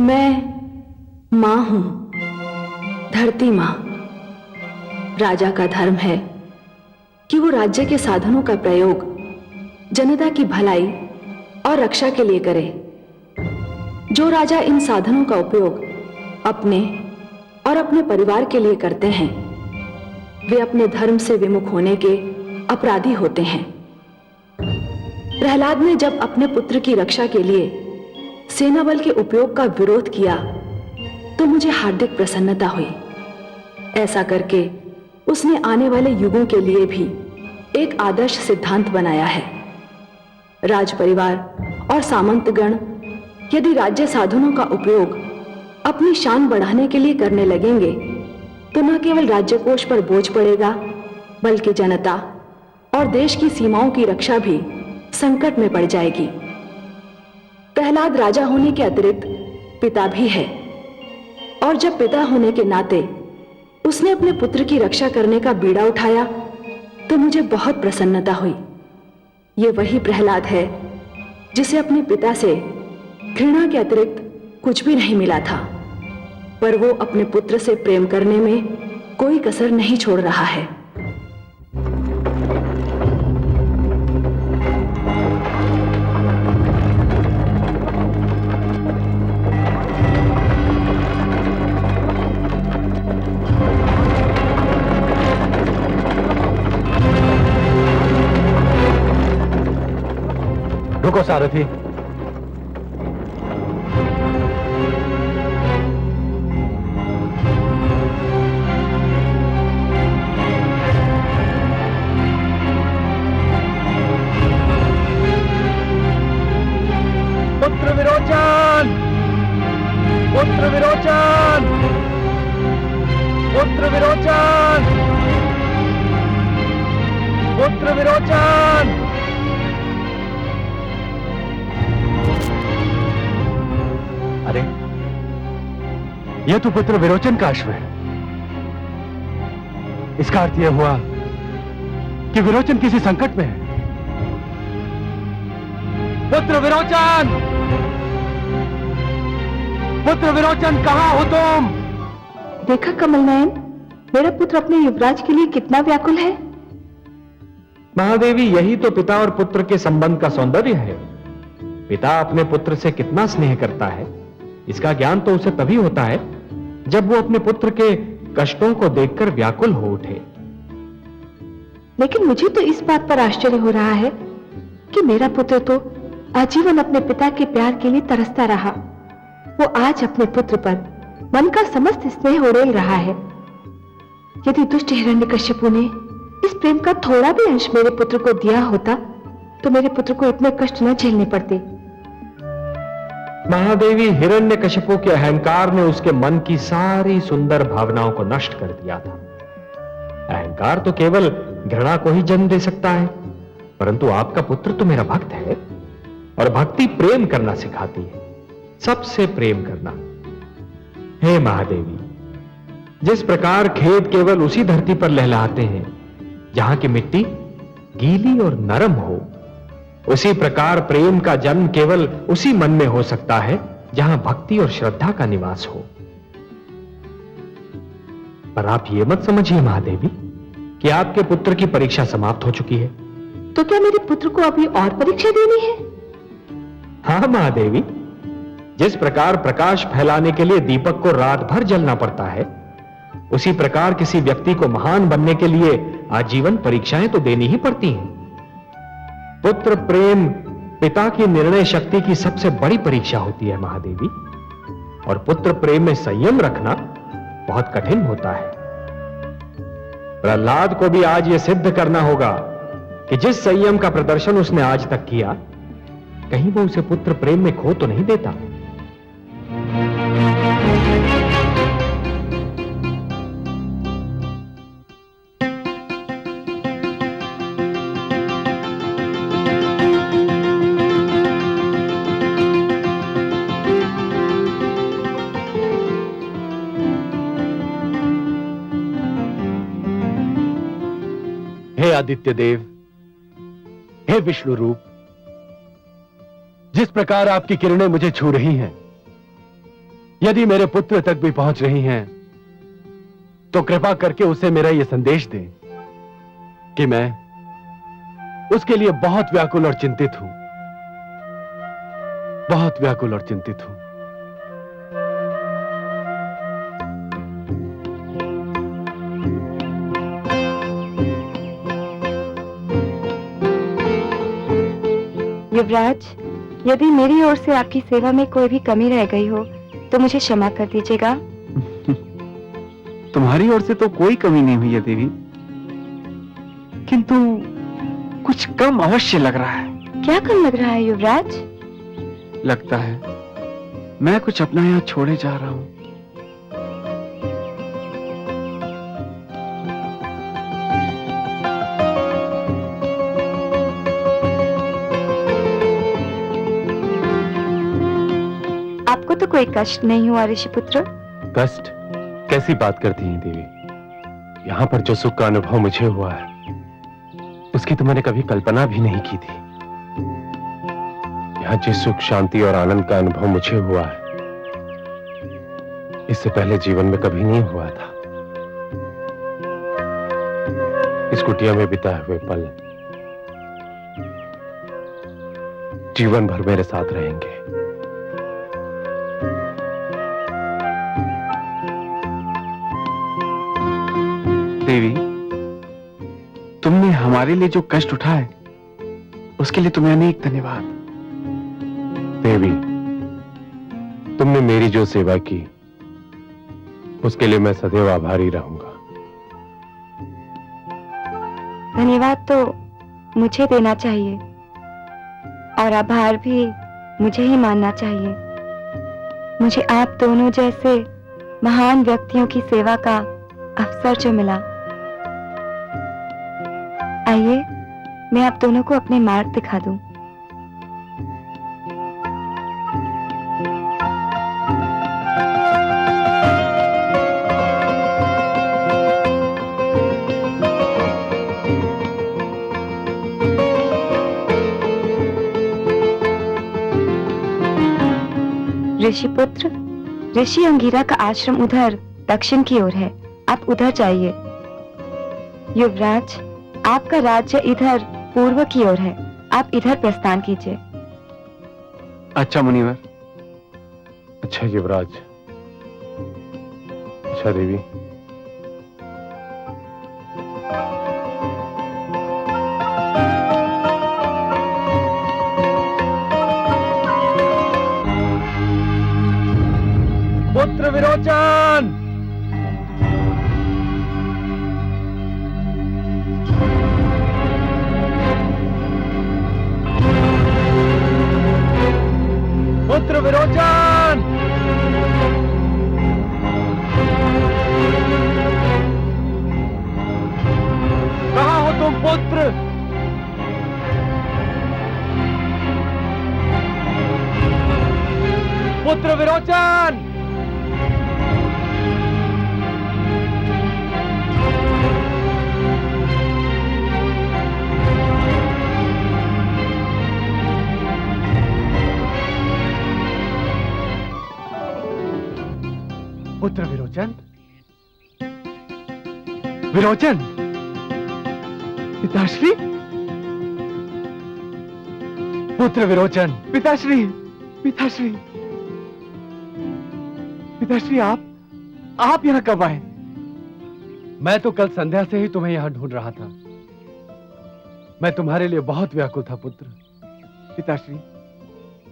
मैं मां हूं, धरती मां। राजा का धर्म है कि वो राज्य के साधनों का प्रयोग जनता की भलाई और रक्षा के लिए करे। जो राजा इन साधनों का उपयोग अपने और अपने परिवार के लिए करते हैं, वे अपने धर्म से विमुख होने के अपराधी होते हैं। प्रहलाद ने जब अपने पुत्र की रक्षा के लिए सेना बल के उपयोग का विरोध किया तो मुझे हार्दिक प्रसन्नता हुई। ऐसा करके उसने आने वाले युगों के लिए भी एक आदर्श सिद्धांत बनाया है। राज परिवार और सामंतगण यदि राज्य साधनों का उपयोग अपनी शान बढ़ाने के लिए करने लगेंगे तो न केवल राज्य कोष पर बोझ पड़ेगा, बल्कि जनता और देश की सीमाओं की रक्षा भी संकट में पड़ जाएगी। प्रहलाद राजा होने के अतिरिक्त पिता भी है, और जब पिता होने के नाते उसने अपने पुत्र की रक्षा करने का बीड़ा उठाया तो मुझे बहुत प्रसन्नता हुई। ये वही प्रहलाद है जिसे अपने पिता से घृणा के अतिरिक्त कुछ भी नहीं मिला था, पर वो अपने पुत्र से प्रेम करने में कोई कसर नहीं छोड़ रहा है। रुको सारथी। पुत्र विरोचन, पुत्र विरोचन, पुत्र विरोचन, पुत्र विरोचन। अरे, यह तो पुत्र विरोचन का अश्व है। इसका अर्थ यह हुआ कि विरोचन किसी संकट में है। पुत्र विरोचन, पुत्र विरोचन, कहां हो तुम? देखा कमल नयन, मेरा पुत्र अपने युवराज के लिए कितना व्याकुल है। महादेवी, यही तो पिता और पुत्र के संबंध का सौंदर्य है। पिता अपने पुत्र से कितना स्नेह करता है, इसका ज्ञान तो उसे तभी होता है जब वो अपने पुत्र के कष्टों को देखकर व्याकुल हो उठे। लेकिन मुझे तो इस बात पर आश्चर्य हो रहा है कि मेरा पुत्र तो आजीवन अपने पिता के प्यार के लिए तरसता रहा। वो आज अपने पुत्र पर मन का समस्त स्नेह उड़ेल रहा है। यदि दुष्ट हिरण्यकश्यपु ने इस प्रेम का थोड़ा भी अंश मेरे पुत्र को दिया होता तो मेरे पुत्र को इतने कष्ट न झेलने पड़ते। महादेवी, हिरण्यकश्यपु के अहंकार ने उसके मन की सारी सुंदर भावनाओं को नष्ट कर दिया था। अहंकार तो केवल घृणा को ही जन्म दे सकता है, परंतु आपका पुत्र तो मेरा भक्त है, और भक्ति प्रेम करना सिखाती है, सबसे प्रेम करना। हे महादेवी, जिस प्रकार खेत केवल उसी धरती पर लहलहाते हैं जहां की मिट्टी गीली और नरम हो, उसी प्रकार प्रेम का जन्म केवल उसी मन में हो सकता है जहां भक्ति और श्रद्धा का निवास हो। पर आप ये मत समझिए महादेवी कि आपके पुत्र की परीक्षा समाप्त हो चुकी है। तो क्या मेरे पुत्र को अभी और परीक्षा देनी है? हाँ महादेवी, जिस प्रकार प्रकाश फैलाने के लिए दीपक को रात भर जलना पड़ता है, उसी प्रकार किसी व्यक्ति को महान बनने के लिए आजीवन परीक्षाएं तो देनी ही पड़ती हैं। पुत्र प्रेम पिता की निर्णय शक्ति की सबसे बड़ी परीक्षा होती है महादेवी, और पुत्र प्रेम में संयम रखना बहुत कठिन होता है। प्रहलाद को भी आज यह सिद्ध करना होगा कि जिस संयम का प्रदर्शन उसने आज तक किया, कहीं वो उसे पुत्र प्रेम में खो तो नहीं देता। हे आदित्य देव, हे विष्णु रूप, जिस प्रकार आपकी किरणें मुझे छू रही हैं, यदि मेरे पुत्र तक भी पहुंच रही हैं, तो कृपा करके उसे मेरा यह संदेश दें कि मैं उसके लिए बहुत व्याकुल और चिंतित हूं, बहुत व्याकुल और चिंतित हूं। युवराज, यदि मेरी ओर से आपकी सेवा में कोई भी कमी रह गई हो तो मुझे क्षमा कर दीजिएगा। तुम्हारी ओर से तो कोई कमी नहीं हुई है देवी, किंतु कुछ कम अवश्य लग रहा है। क्या कम लग रहा है युवराज? लगता है मैं कुछ अपना यहाँ छोड़े जा रहा हूं। आपको तो कोई कष्ट नहीं हुआ ऋषिपुत्र? कष्ट? कैसी बात करती हैं देवी? यहां पर जो सुख का अनुभव मुझे हुआ है, उसकी तो मैंने कभी कल्पना भी नहीं की थी। यहां जिस सुख, शांति और आनंद का अनुभव मुझे हुआ है, इससे पहले जीवन में कभी नहीं हुआ था। इस कुटिया में बिताए हुए पल जीवन भर मेरे साथ रहेंगे। देवी, तुमने हमारे लिए जो कष्ट उठाए उसके लिए तुम्हें अनेक धन्यवाद। देवी, तुमने मेरी जो सेवा की उसके लिए मैं सदैव आभारी रहूंगा। धन्यवाद तो मुझे देना चाहिए और आभार भी मुझे ही मानना चाहिए। मुझे आप दोनों जैसे महान व्यक्तियों की सेवा का अवसर जो मिला। आइए, मैं आप दोनों को अपने मार्ग दिखा दूं। ऋषिपुत्र, ऋषि अंगिरा का आश्रम उधर दक्षिण की ओर है, आप उधर जाइए। युवराज, आपका राज्य इधर पूर्व की ओर है, आप इधर प्रस्थान कीजिए। अच्छा मुनिवर। अच्छा युवराज। अच्छा देवी। पुत्र विरोचन! पुत्र विरोचन! कहाँ हो तुम पुत्र? पुत्र विरोचन! पुत्र विरोचन? विरोचन! पिताश्री? पुत्र विरोचन! पिताश्री, पिताश्री, पिताश्री, आप यहाँ कब आए? मैं तो कल संध्या से ही तुम्हें यहां ढूंढ रहा था। मैं तुम्हारे लिए बहुत व्याकुल था पुत्र। पिताश्री,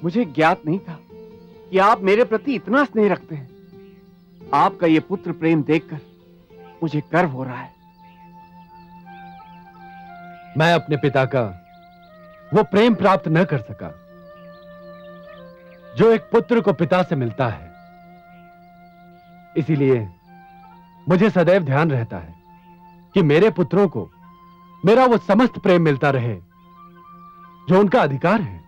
मुझे ज्ञात नहीं था कि आप मेरे प्रति इतना स्नेह रखते हैं। आपका ये पुत्र प्रेम देखकर मुझे गर्व हो रहा है। मैं अपने पिता का वो प्रेम प्राप्त न कर सका जो एक पुत्र को पिता से मिलता है। इसीलिए मुझे सदैव ध्यान रहता है कि मेरे पुत्रों को मेरा वो समस्त प्रेम मिलता रहे जो उनका अधिकार है।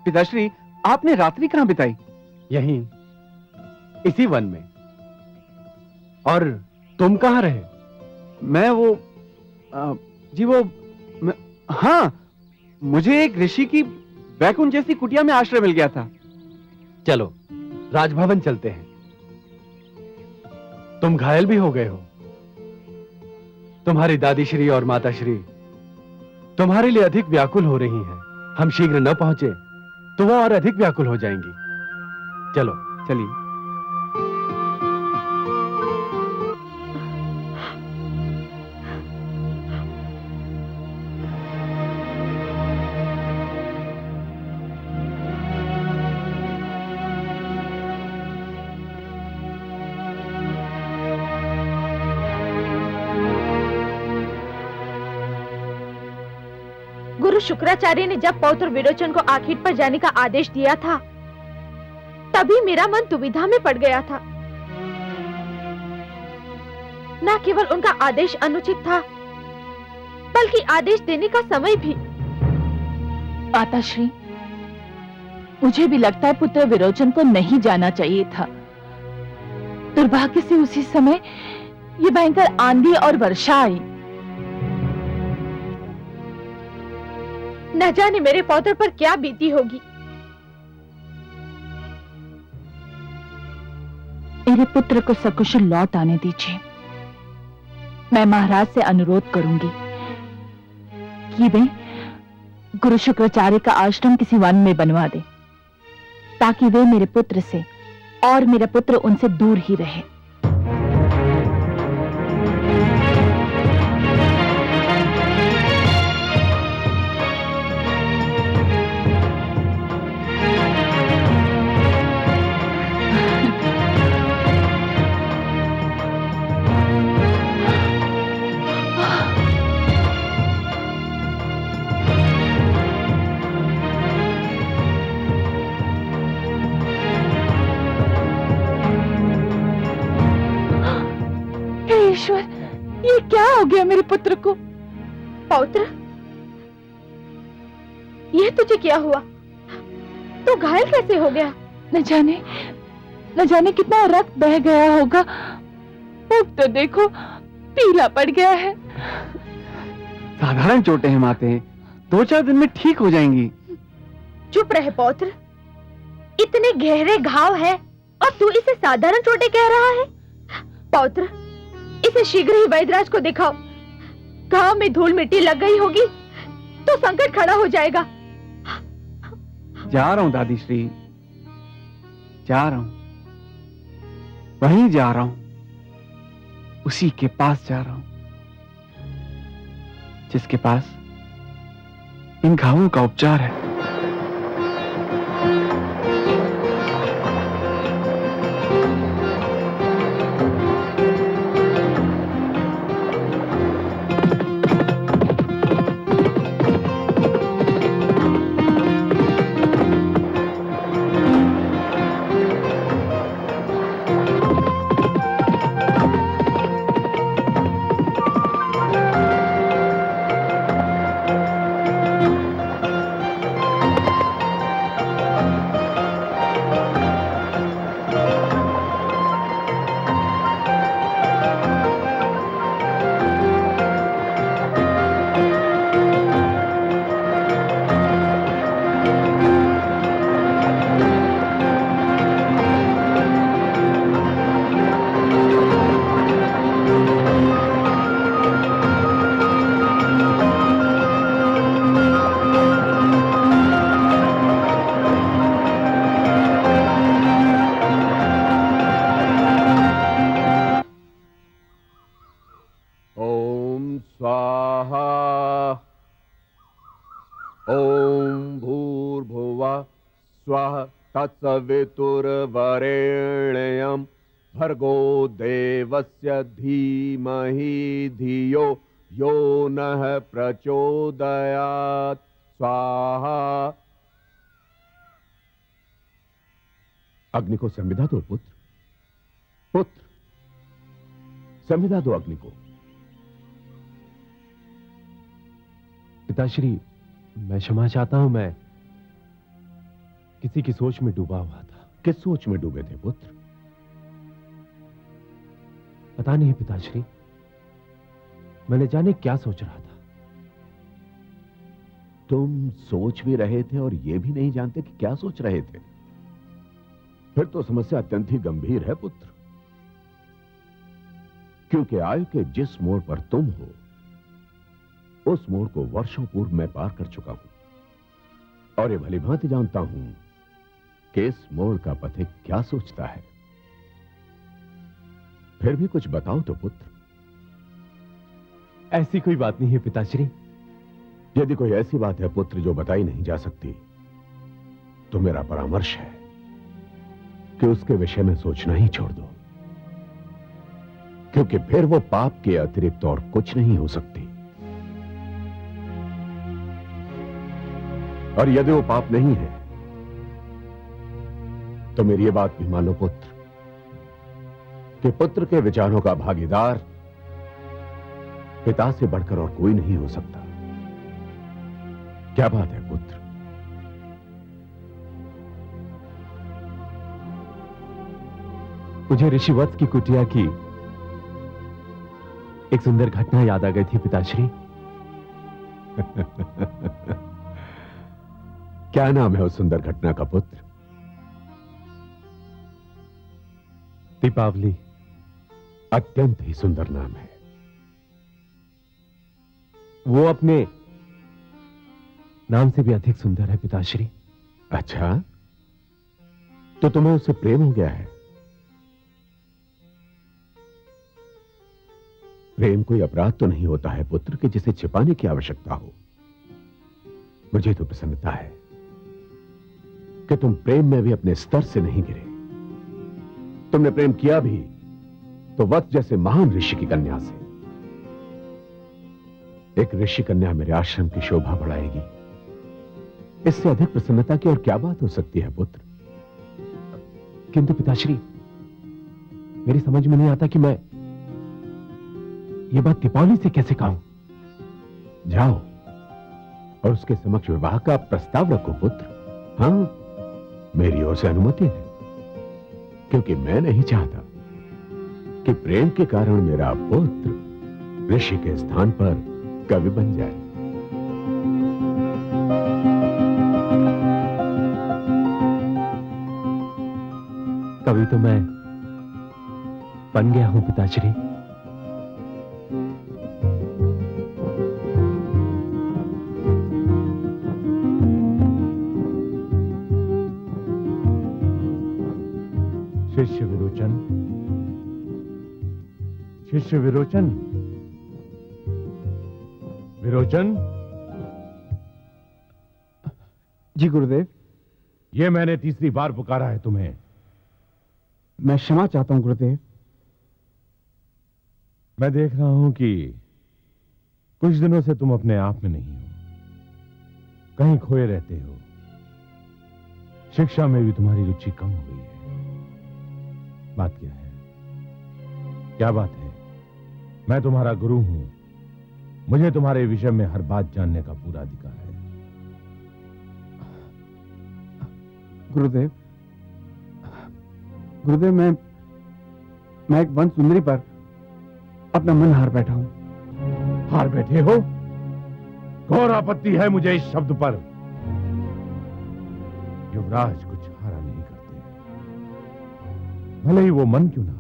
पिताश्री, आपने रात्रि कहां बिताई? यहीं, इसी वन में। और तुम कहां रहे? मैं हाँ, मुझे एक ऋषि की वैकुंठ जैसी कुटिया में आश्रय मिल गया था। चलो राजभवन चलते हैं। तुम घायल भी हो गए हो। तुम्हारी दादी श्री और माता श्री तुम्हारे लिए अधिक व्याकुल हो रही हैं। हम शीघ्र न पहुंचे तो वो और अधिक व्याकुल हो जाएंगी। चलो चलिए। गुरु शुक्राचार्य ने जब पौत्र विरोचन को आखिर पर जाने का आदेश दिया था, तभी मेरा मन दुविधा में पड़ गया था। न केवल उनका आदेश अनुचित था, बल्कि आदेश देने का समय भी। माताश्री, मुझे भी लगता है पुत्र विरोचन को नहीं जाना चाहिए था। दुर्भाग्य से उसी समय ये भयंकर आंधी और वर्षा आई। न जाने मेरे पौत्र पर क्या बीती होगी। मेरे पुत्र को सकुशल लौट आने दीजिए। मैं महाराज से अनुरोध करूंगी कि वे गुरु शुक्राचार्य का आश्रम किसी वन में बनवा दे, ताकि वे मेरे पुत्र से और मेरा पुत्र उनसे दूर ही रहे। ईश्वर, ये क्या हो गया मेरे पुत्र को? पौत्र, यह तुझे क्या हुआ? तू घायल कैसे हो गया? न जाने कितना रक्त बह गया होगा। मुख तो देखो, पीला पड़ गया है। साधारण चोटें हैं माते, 2-4 दिन में ठीक हो जाएंगी। चुप रहे पौत्र, इतने गहरे घाव है और तू इसे साधारण चोटें कह रहा है? पौत्र, इसे शीघ्र ही वैद्यराज को दिखाओ। घाव में धूल मिट्टी लग गई होगी तो संकट खड़ा हो जाएगा। जा रहा हूं दादी श्री, जा रहा हूं, वहीं जा रहा हूं, उसी के पास जा रहा हूं जिसके पास इन घावों का उपचार है। तत्सवितुर्वरेण्यं भर्गो देवस्य धीमहि धियो यो नः प्रचोदयात्। स्वाहा। अग्नि को संविदा दो पुत्र, पुत्र संविदा दो अग्नि को। पिताश्री, मैं क्षमा चाहता हूं। मैं किसी की सोच में डूबा हुआ था। किस सोच में डूबे थे पुत्र? पता नहीं पिताश्री, मैंने जाने क्या सोच रहा था। तुम सोच भी रहे थे और यह भी नहीं जानते कि क्या सोच रहे थे। फिर तो समस्या अत्यंत ही गंभीर है पुत्र, क्योंकि आयु के जिस मोड़ पर तुम हो उस मोड़ को वर्षों पूर्व मैं पार कर चुका हूं और ये भलीभांति जानता हूं कि इस मोड़ का पथिक क्या सोचता है। फिर भी कुछ बताओ तो पुत्र। ऐसी कोई बात नहीं है पिताश्री। यदि कोई ऐसी बात है पुत्र जो बताई नहीं जा सकती, तो मेरा परामर्श है कि उसके विषय में सोचना ही छोड़ दो, क्योंकि फिर वो पाप के अतिरिक्त और कुछ नहीं हो सकती। और यदि वो पाप नहीं है तो मेरी ये बात भी मान लो पुत्र कि पुत्र के विचारों का भागीदार पिता से बढ़कर और कोई नहीं हो सकता। क्या बात है पुत्र? मुझे ऋषिवत्स की कुटिया की एक सुंदर घटना याद आ गई थी पिताश्री। क्या नाम है उस सुंदर घटना का पुत्र? दीपावली। अत्यंत ही सुंदर नाम है। वो अपने नाम से भी अधिक सुंदर है पिताश्री। अच्छा, तो तुम्हें उससे प्रेम हो गया है? प्रेम कोई अपराध तो नहीं होता है पुत्र कि जिसे छिपाने की आवश्यकता हो। मुझे तो प्रसन्नता है कि तुम प्रेम में भी अपने स्तर से नहीं गिरे। तुमने प्रेम किया भी तो वत्स जैसे महान ऋषि की कन्या से। एक ऋषि कन्या मेरे आश्रम की शोभा बढ़ाएगी, इससे अधिक प्रसन्नता की और क्या बात हो सकती है पुत्र? किंतु पिताश्री, मेरी समझ में नहीं आता कि मैं ये बात दीपावली से कैसे कहूं। जाओ और उसके समक्ष विवाह का प्रस्ताव रखो पुत्र। हां, मेरी ओर से अनुमति है, क्योंकि मैं नहीं चाहता कि प्रेम के कारण मेरा पुत्र ऋषि के स्थान पर कवि बन जाए। कवि तो मैं बन गया हूं पिताश्री। शिष्य विरोचन, शिष्य विरोचन, विरोचन। जी गुरुदेव। ये मैंने तीसरी बार पुकारा है तुम्हें। मैं क्षमा चाहता हूं गुरुदेव। मैं देख रहा हूं कि कुछ दिनों से तुम अपने आप में नहीं हो, कहीं खोए रहते हो। शिक्षा में भी तुम्हारी रुचि कम हो गई है। बात क्या है? क्या बात है? मैं तुम्हारा गुरु हूं, मुझे तुम्हारे विषय में हर बात जानने का पूरा अधिकार है। गुरुदेव, गुरुदेव, मैं एक वन सुंदरी पर अपना मन हार बैठा हूं। हार बैठे हो? घोर आपत्ति है मुझे इस शब्द पर। युवराज कुछ हारा नहीं करते, भले ही वो मन क्यों ना हो।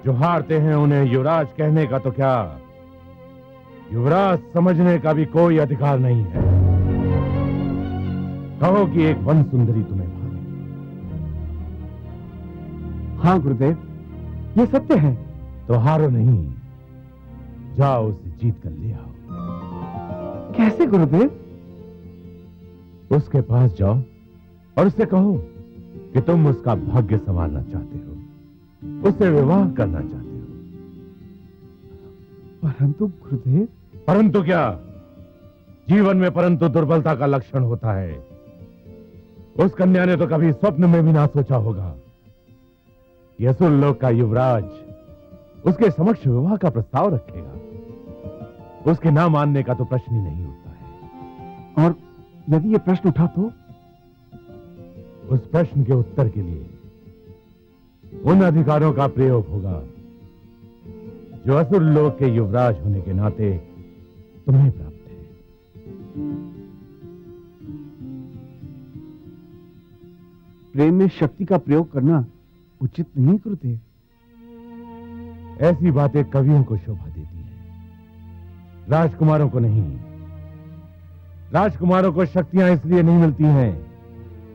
जो हारते हैं उन्हें युवराज कहने का तो क्या, युवराज समझने का भी कोई अधिकार नहीं है। कहो कि एक वन सुंदरी तुम्हें भावे। हाँ गुरुदेव, ये सत्य है। तो हारो नहीं, जाओ उसे जीत कर ले आओ। कैसे गुरुदेव? उसके पास जाओ और उससे कहो कि तुम उसका भाग्य संवारना चाहते हो, उससे विवाह करना चाहते हो। परंतु गुरुदेव। परंतु क्या? जीवन में परंतु दुर्बलता का लक्षण होता है। उस कन्या ने तो कभी स्वप्न में भी ना सोचा होगा कि असुर लोक का युवराज उसके समक्ष विवाह का प्रस्ताव रखेगा। उसके ना मानने का तो प्रश्न ही नहीं उठता है। और यदि ये प्रश्न उठा तो? उस प्रश्न के उत्तर के लिए उन अधिकारों का प्रयोग होगा जो असुर लोक के युवराज होने के नाते तुम्हें प्राप्त है। प्रेम में शक्ति का प्रयोग करना उचित नहीं गुरुदेव। ऐसी बातें कवियों को शोभा देती है, राजकुमारों को नहीं। राजकुमारों को शक्तियां इसलिए नहीं मिलती हैं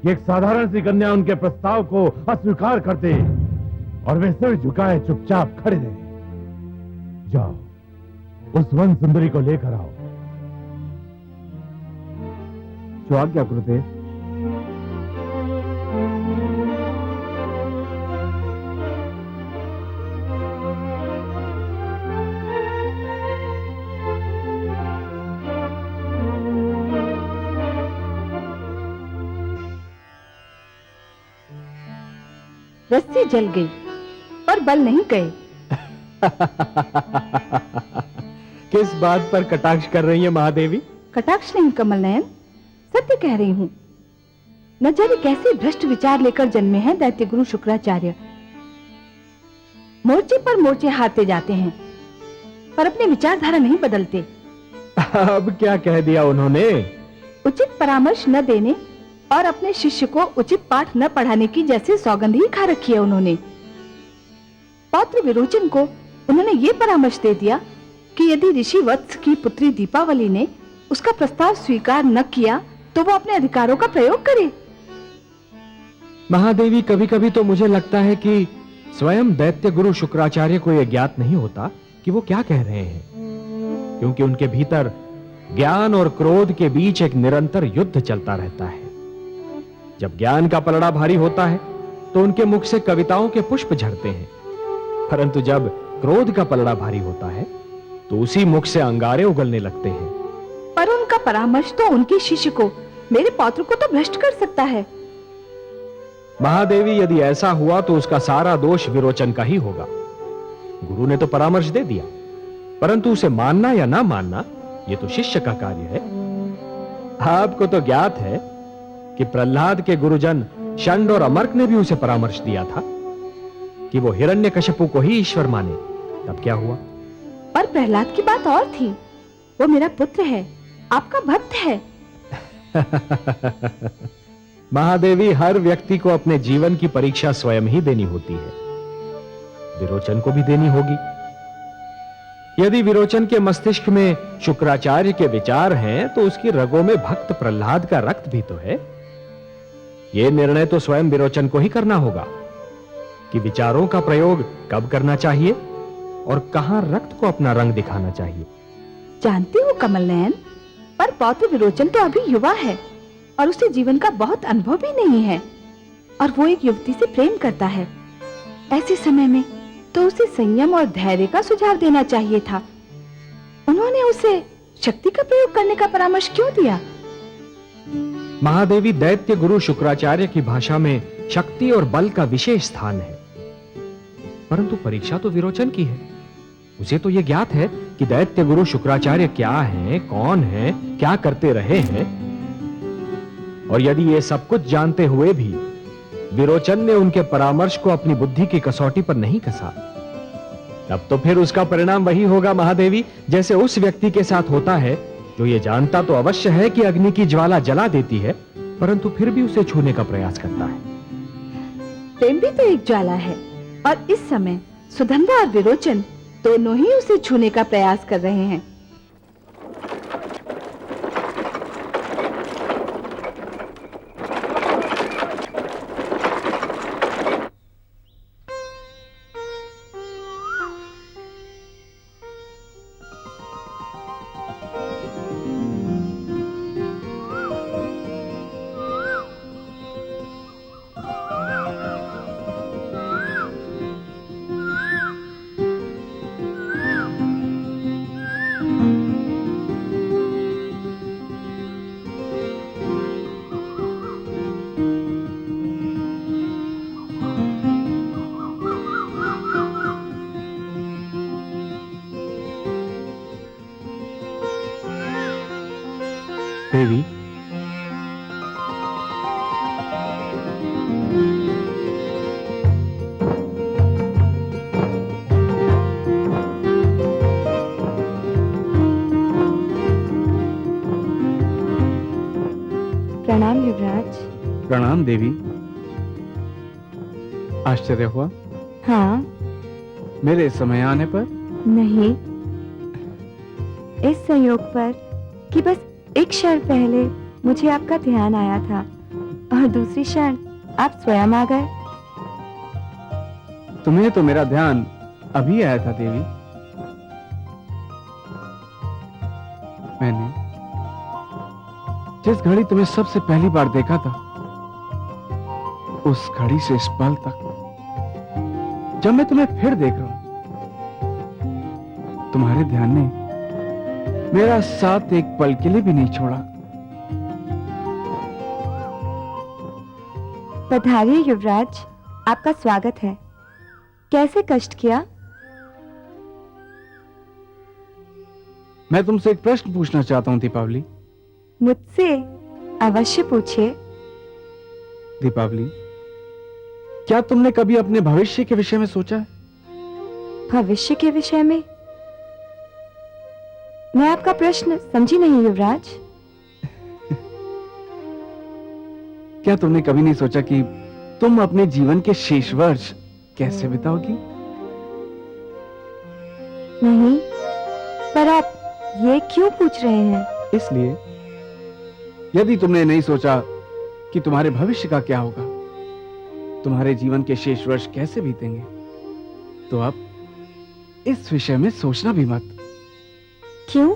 कि एक साधारण सी कन्या उनके प्रस्ताव को अस्वीकार कर दे और वे सिर झुकाए चुपचाप खड़े रहे। जाओ, उस वन सुंदरी को लेकर आओ। जो आज्ञा गुरुदेव। रस्सी जल गई पर बल नहीं गए। किस बात पर कटाक्ष कर रही है महादेवी? कटाक्ष नहीं कमल नयन, सत्य कह रही हूँ। न जाने कैसे भ्रष्ट विचार लेकर जन्मे हैं दैत्य गुरु शुक्राचार्य। मोर्चे पर मोर्चे हारते जाते हैं पर अपनी विचारधारा नहीं बदलते। अब क्या कह दिया उन्होंने? उचित परामर्श न देने और अपने शिष्य को उचित पाठ न पढ़ाने की जैसे सौगंध ही खा रखी है उन्होंने। पौत्र विरोचन को उन्होंने ये परामर्श दे दिया कि यदि ऋषि वत्स की पुत्री दीपावली ने उसका प्रस्ताव स्वीकार न किया तो वो अपने अधिकारों का प्रयोग करे। महादेवी, कभी कभी तो मुझे लगता है कि स्वयं दैत्य गुरु शुक्राचार्य को यह ज्ञात नहीं होता कि वो क्या कह रहे हैं, क्योंकि उनके भीतर ज्ञान और क्रोध के बीच एक निरंतर युद्ध चलता रहता है। जब ज्ञान का पलड़ा भारी होता है तो उनके मुख से कविताओं के पुष्प झरते हैं, परंतु जब क्रोध का पलड़ा भारी होता है तो उसी मुख से अंगारे उगलने लगते हैं। पर उनका परामर्श तो उनके शिष्य को, मेरे पौत्र को तो भ्रष्ट कर सकता है। महादेवी, यदि ऐसा हुआ तो उसका सारा दोष विरोचन का ही होगा। गुरु ने तो परामर्श दे दिया, परंतु उसे मानना या ना मानना ये तो शिष्य का कार्य है। आपको तो ज्ञात है कि प्रहलाद के गुरुजन षंड और अमर्क ने भी उसे परामर्श दिया था कि वो हिरण्यकशिपु को ही ईश्वर माने। तब क्या हुआ? पर प्रहलाद की बात और थी। वो मेरा पुत्र है, आपका भक्त है। महादेवी, हर व्यक्ति को अपने जीवन की परीक्षा स्वयं ही देनी होती है। विरोचन को भी देनी होगी। यदि विरोचन के मस्तिष्क में शुक्राचार्य के विचार हैं तो उसकी रगों में भक्त प्रहलाद का रक्त भी तो है। यह निर्णय तो स्वयं विरोचन को ही करना होगा कि विचारों का प्रयोग कब करना चाहिए और कहां रक्त को अपना रंग दिखाना चाहिए। जानती हूँ कमल नयन, पर पौत्र विरोचन तो अभी युवा है और उसे जीवन का बहुत अनुभव भी नहीं है, और वो एक युवती से प्रेम करता है। ऐसे समय में तो उसे संयम और धैर्य का सुझाव देना चाहिए था। उन्होंने उसे शक्ति का प्रयोग करने का परामर्श क्यों दिया? महादेवी, दैत्य गुरु शुक्राचार्य की भाषा में शक्ति और बल का विशेष स्थान है, परंतु परीक्षा तो विरोचन की है। उसे तो यह ज्ञात है कि दैत्य गुरु शुक्राचार्य क्या हैं, कौन हैं, क्या करते रहे हैं, और यदि ये सब कुछ जानते हुए भी विरोचन ने उनके परामर्श को अपनी बुद्धि की कसौटी पर नहीं कसा, तब तो फिर उसका परिणाम वही होगा महादेवी, जैसे उस व्यक्ति के साथ होता है जो ये जानता तो अवश्य है कि अग्नि की ज्वाला जला देती है, परंतु फिर भी उसे छूने का प्रयास करता है। प्रेम भी तो एक ज्वाला है, और इस समय सुगंधा और विरोचन दोनों ही उसे छूने का प्रयास कर रहे हैं। देवी, प्रणाम युवराज। प्रणाम देवी। आश्चर्य हुआ हाँ। मेरे समय आने पर? नहीं, इस संयोग पर कि बस एक क्षण पहले मुझे आपका ध्यान आया था और दूसरी क्षण आप स्वयं आ गए। तुम्हें तो मेरा ध्यान अभी आया था देवी। मैंने जिस घड़ी तुम्हें सबसे पहली बार देखा था, उस घड़ी से इस पल तक जब मैं तुम्हें फिर देख रहा हूं, तुम्हारे ध्यान ने मेरा साथ एक पल के लिए भी नहीं छोड़ा। पधारिए युवराज, आपका स्वागत है। कैसे कष्ट किया? मैं तुमसे एक प्रश्न पूछना चाहता हूं दीपावली। मुझसे? अवश्य पूछिए। दीपावली, क्या तुमने कभी अपने भविष्य के विषय में सोचा है? भविष्य के विषय में? मैं आपका प्रश्न समझी नहीं युवराज। क्या तुमने कभी नहीं सोचा कि तुम अपने जीवन के शेष वर्ष कैसे बिताओगी? नहीं, पर आप ये क्यों पूछ रहे हैं? इसलिए, यदि तुमने नहीं सोचा कि तुम्हारे भविष्य का क्या होगा, तुम्हारे जीवन के शेष वर्ष कैसे बीतेंगे, तो अब इस विषय में सोचना भी मत। क्यों?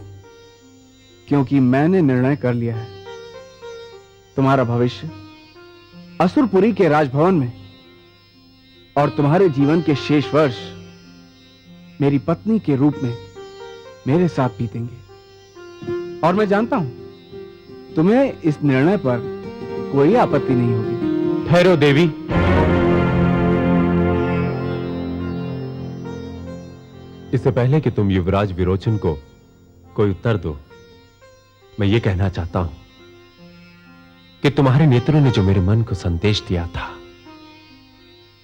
क्योंकि मैंने निर्णय कर लिया है। तुम्हारा भविष्य असुरपुरी के राजभवन में और तुम्हारे जीवन के शेष वर्ष मेरी पत्नी के रूप में मेरे साथ बीतेंगे। और मैं जानता हूं तुम्हें इस निर्णय पर कोई आपत्ति नहीं होगी। ठहरो देवी। इससे पहले कि तुम युवराज विरोचन को कोई उत्तर दो, मैं ये कहना चाहता हूं कि तुम्हारे नेत्रों ने जो मेरे मन को संदेश दिया था,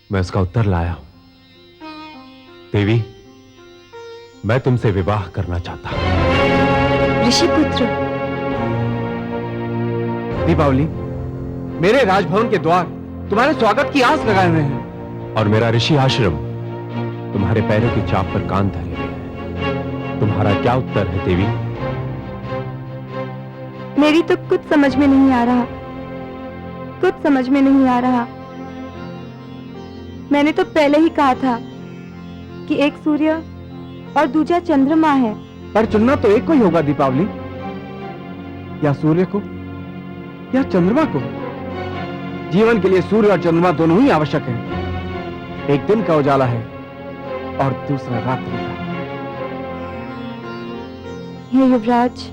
मैं उसका उत्तर लाया हूं। देवी, मैं तुमसे विवाह करना चाहता हूं। ऋषिपुत्र। दीपावली, मेरे राजभवन के द्वार तुम्हारे स्वागत की आस लगाए हुए हैं और मेरा ऋषि आश्रम तुम्हारे पैरों की चाप पर कान धरे हुए है। तुम्हारा क्या उत्तर है देवी? मेरी तो कुछ समझ में नहीं आ रहा, कुछ समझ में नहीं आ रहा। मैंने तो पहले ही कहा था कि एक सूर्य और दूसरा चंद्रमा है। पर चुनना तो एक को ही होगा दीपावली, या सूर्य को या चंद्रमा को। जीवन के लिए सूर्य और चंद्रमा दोनों ही आवश्यक हैं। एक दिन का उजाला है और दूसरा रात्रि का। हे युवराज,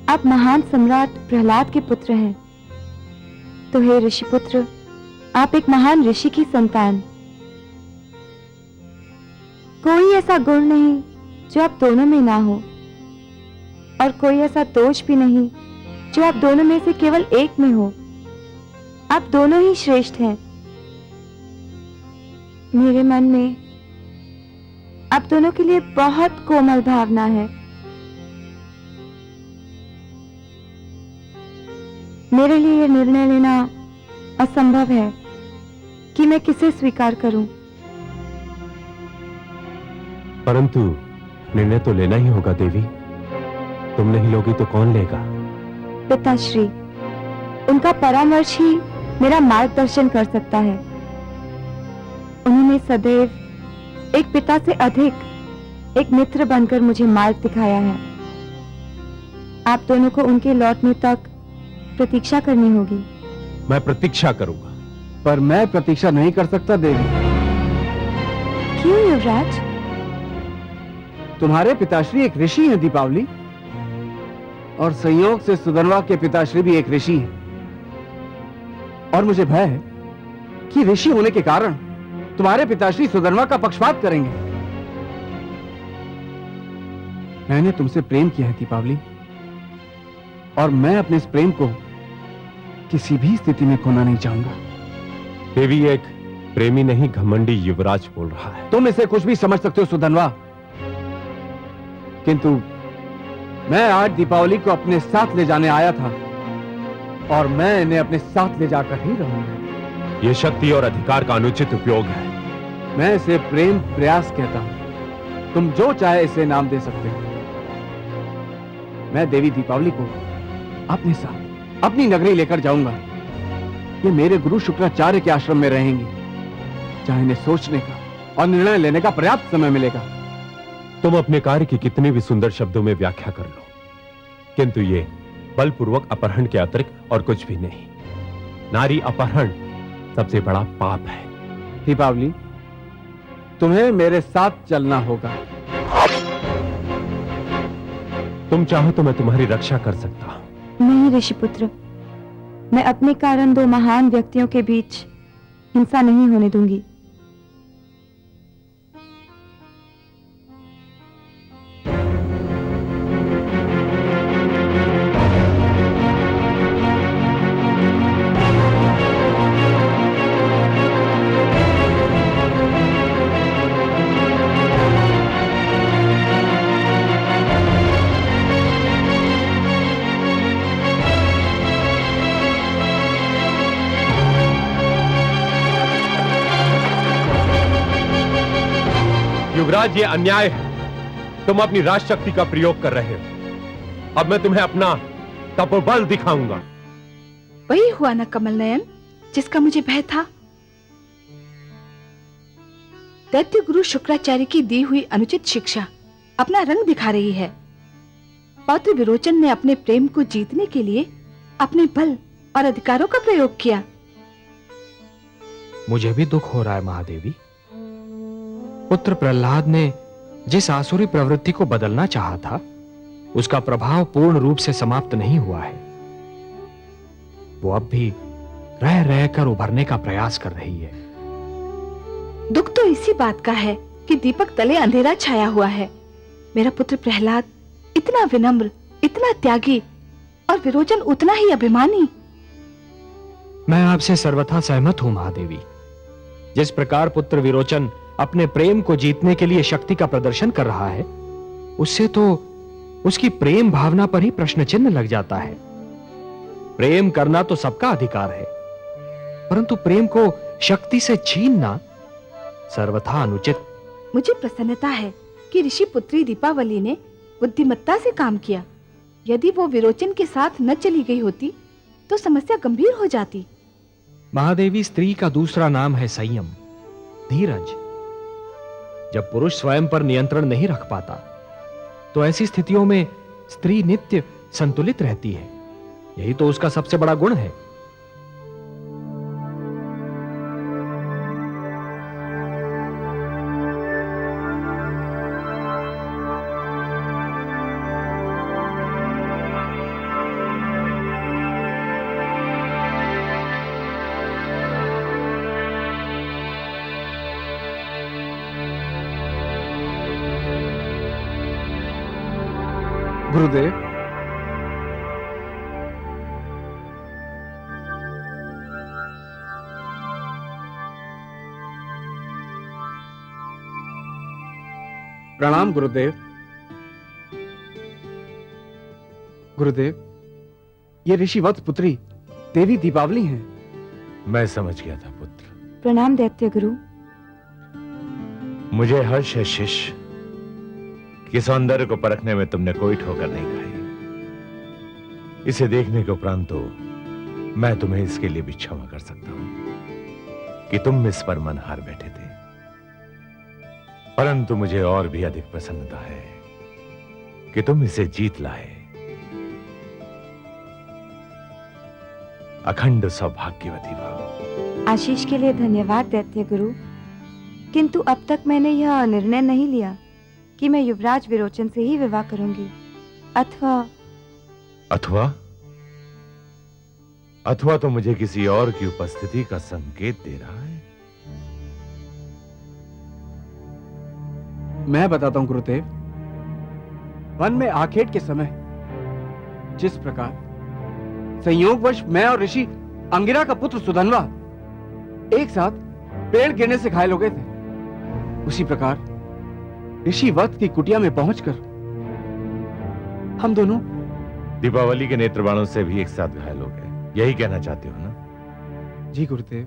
आप महान सम्राट प्रहलाद के पुत्र हैं, तो हे ऋषिपुत्र, आप एक महान ऋषि की संतान। कोई ऐसा गुण नहीं जो आप दोनों में ना हो, और कोई ऐसा दोष भी नहीं जो आप दोनों में से केवल एक में हो। आप दोनों ही श्रेष्ठ हैं। मेरे मन में आप दोनों के लिए बहुत कोमल भावना है। मेरे लिए यह निर्णय लेना असंभव है कि मैं किसे स्वीकार करूं। परंतु निर्णय तो लेना ही होगा देवी। तुम नहीं लोगी तो कौन लेगा? पिताश्री, उनका परामर्श ही मेरा मार्गदर्शन कर सकता है। उन्होंने सदैव एक पिता से अधिक एक मित्र बनकर मुझे मार्ग दिखाया है। आप दोनों को उनके लौटने तक प्रतीक्षा करनी होगी। मैं प्रतीक्षा करूंगा। पर मैं प्रतीक्षा नहीं कर सकता देवी। क्यों युवराज? तुम्हारे पिताश्री एक ऋषि हैं दीपावली, और संयोग से सुधनवा के पिताश्री भी एक ऋषि हैं। और मुझे भय है कि ऋषि होने के कारण तुम्हारे पिताश्री सुधनवा का पक्षपात करेंगे। मैंने तुमसे प्रेम किया है दीपावली, और मैं अपने इस प्रेम को किसी भी स्थिति में खोना नहीं चाहूंगा। देवी, एक प्रेमी नहीं घमंडी युवराज बोल रहा है। तुम इसे कुछ भी समझ सकते हो सुधनवा, किंतु मैं आज दीपावली को अपने साथ ले जाने आया था, और मैं इन्हें अपने साथ ले जाकर ही रहूंगा। यह शक्ति और अधिकार का अनुचित उपयोग है। मैं इसे प्रेम प्रयास कहता हूं। तुम जो चाहे इसे नाम दे सकते हो। मैं देवी दीपावली को अपने साथ अपनी नगरी लेकर जाऊंगा। ये मेरे गुरु शुक्राचार्य के आश्रम में रहेंगी, जहां इन्हें सोचने का और निर्णय लेने का पर्याप्त समय मिलेगा। तुम अपने कार्य की कितनी भी सुंदर शब्दों में व्याख्या कर लो, किंतु ये बलपूर्वक अपहरण के अतिरिक्त और कुछ भी नहीं। नारी अपहरण सबसे बड़ा पाप है। दीपावली, तुम्हें मेरे साथ चलना होगा। तुम चाहो तो मैं तुम्हारी रक्षा कर सकता हूं। नहीं ऋषिपुत्र, मैं अपने कारण दो महान व्यक्तियों के बीच हिंसा नहीं होने दूंगी। युवराज, ये अन्याय है। तुम अपनी राजशक्ति का प्रयोग कर रहे हो। अब मैं तुम्हें अपना तपोबल दिखाऊंगा। वही हुआ ना कमल नयन, जिसका मुझे भय था। दैत्य गुरु शुक्राचार्य की दी हुई अनुचित शिक्षा अपना रंग दिखा रही है। पौत्र विरोचन ने अपने प्रेम को जीतने के लिए अपने बल और अधिकारों का प्रयोग किया। मुझे भी दुख हो रहा है महादेवी। पुत्र प्रहलाद ने जिस आसुरी प्रवृत्ति को बदलना चाहा था, उसका प्रभाव पूर्ण रूप से समाप्त नहीं हुआ है। वो अब भी रह रहकर उभरने का प्रयास कर रही है। दुख तो इसी बात का है कि दीपक तले अंधेरा छाया हुआ है। मेरा पुत्र प्रहलाद इतना विनम्र, इतना त्यागी, और विरोचन उतना ही अभिमानी। मैं आपसे सर्वथा सहमत हूं महादेवी। जिस प्रकार पुत्र विरोचन अपने प्रेम को जीतने के लिए शक्ति का प्रदर्शन कर रहा है, उससे तो उसकी प्रेम भावना पर ही प्रश्न चिन्ह लग जाता है। प्रेम करना तो सबका अधिकार है, परंतु प्रेम को शक्ति से छीनना सर्वथा अनुचित। मुझे प्रसन्नता है कि ऋषि पुत्री दीपावली ने बुद्धिमत्ता से काम किया। यदि वो विरोचन के साथ न चली गई होती तो समस्या गंभीर हो जाती। महादेवी, स्त्री का दूसरा नाम है संयम, धीरज। जब पुरुष स्वयं पर नियंत्रण नहीं रख पाता, तो ऐसी स्थितियों में स्त्री नित्य संतुलित रहती है। यही तो उसका सबसे बड़ा गुण है। गुरुदेव, प्रणाम गुरुदेव। गुरुदेव, ये ऋषिवत पुत्री देवी दीपावली हैं। मैं समझ गया था पुत्र। प्रणाम दैत्य गुरु। मुझे हर्ष है शिष्य कि सौंदर्य को परखने में तुमने कोई ठोकर नहीं खाई। इसे देखने के उपरांत तो मैं तुम्हें इसके लिए भी क्षमा कर सकता हूं कि तुम इस पर मन हार बैठे थे। परंतु मुझे और भी अधिक प्रसन्नता है कि तुम इसे जीत लाए। अखंड सौभाग्यवती भव। आशीष के लिए धन्यवाद दैत्य गुरु, किंतु अब तक मैंने यह निर्णय नहीं लिया कि मैं युवराज विरोचन से ही विवाह करूंगी, अथवा तो मुझे किसी और की उपस्थिति का संकेत दे रहा है। मैं बताता हूं गुरुदेव। वन में आखेट के समय जिस प्रकार संयोगवश मैं और ऋषि अंगिरा का पुत्र सुधनवा एक साथ पेड़ गिरने से घायल हो गए थे, उसी प्रकार ऋषि वत की कुटिया में पहुंचकर हम दोनों दीपावली के नेत्र बाणों से भी एक साथ घायल हो गए। यही कहना चाहते हो ना? जी गुरुदेव।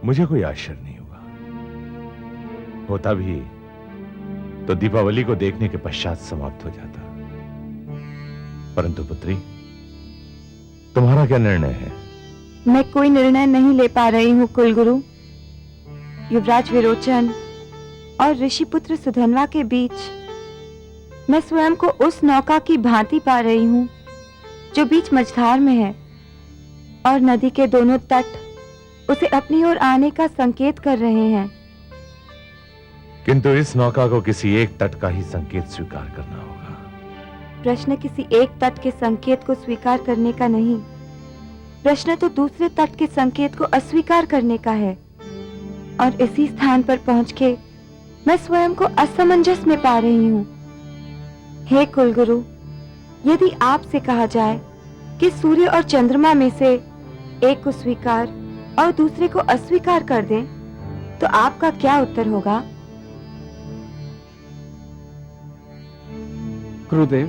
मुझे कोई आश्चर्य नहीं हुआ। होता भी तो दीपावली को देखने के पश्चात समाप्त हो जाता। परंतु पुत्री, तुम्हारा क्या निर्णय है? मैं कोई निर्णय नहीं ले पा रही हूँ कुलगुरु। युवराज विरोचन और ऋषिपुत्र सुधनवा के बीच मैं स्वयं को उस नौका की भांति पा रही हूँ जो बीच मझधार में है, और नदी के दोनों तट उसे अपनी ओर आने का संकेत कर रहे हैं। किंतु इस नौका को किसी एक तट का ही संकेत स्वीकार करना होगा। प्रश्न किसी एक तट के संकेत को स्वीकार करने का नहीं, प्रश्न तो दूसरे तट के संकेत को अस्वीकार करने का है। और इसी स्थान पर पहुंच के मैं स्वयं को असमंजस में पा रही हूँ। हे कुलगुरु, यदि आपसे कहा जाए कि सूर्य और चंद्रमा में से एक को स्वीकार और दूसरे को अस्वीकार कर दें, तो आपका क्या उत्तर होगा? गुरुदेव,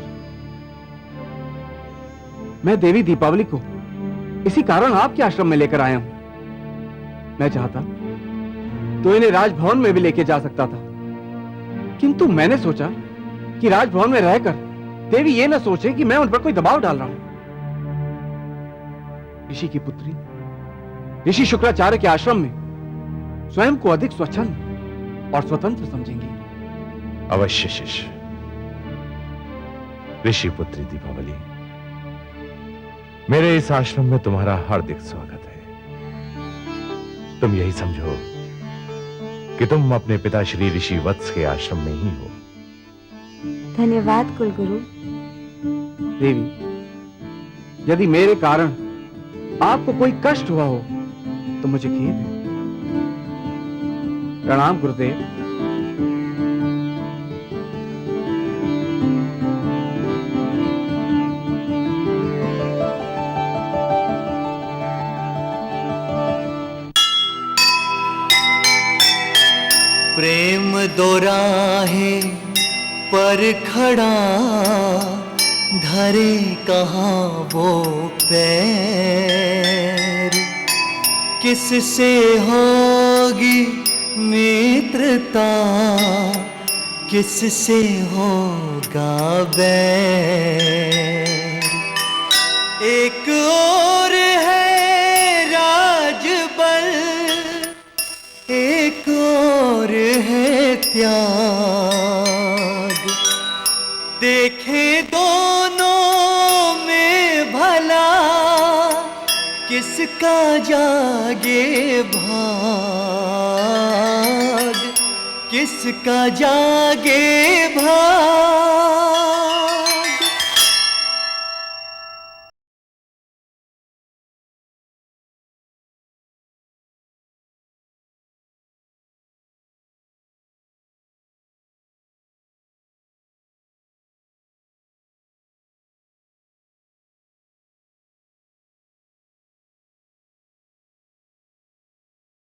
मैं देवी दीपावली को इसी कारण आपके आश्रम में लेकर आया हूं। मैं चाहता तो इन्हें राजभवन में भी लेके जा सकता था, किंतु मैंने सोचा कि राजभवन में रहकर देवी ये न सोचे कि मैं उन पर कोई दबाव डाल रहा हूं। ऋषि की पुत्री ऋषि शुक्राचार्य के आश्रम में स्वयं को अधिक स्वच्छंद और स्वतंत्र समझेंगे। अवश्य शिष्य। ऋषि पुत्री दीपावली, मेरे इस आश्रम में तुम्हारा हार्दिक स्वागत है। तुम यही समझो कि तुम अपने पिता श्री ऋषि वत्स के आश्रम में ही हो। धन्यवाद कुलगुरु। देवी, यदि मेरे कारण आपको कोई कष्ट हुआ हो तो मुझे खेद है। प्रणाम गुरुदेव। प्रेम दोराहे पर खड़ा, धरे कहाँ वो पैर। किससे होगी मित्रता, किससे होगा बैर। एक और है राजबल, एक और है त्याग। देखे दोनों में भला, किसका जागे भाग, किसका जागे भाग।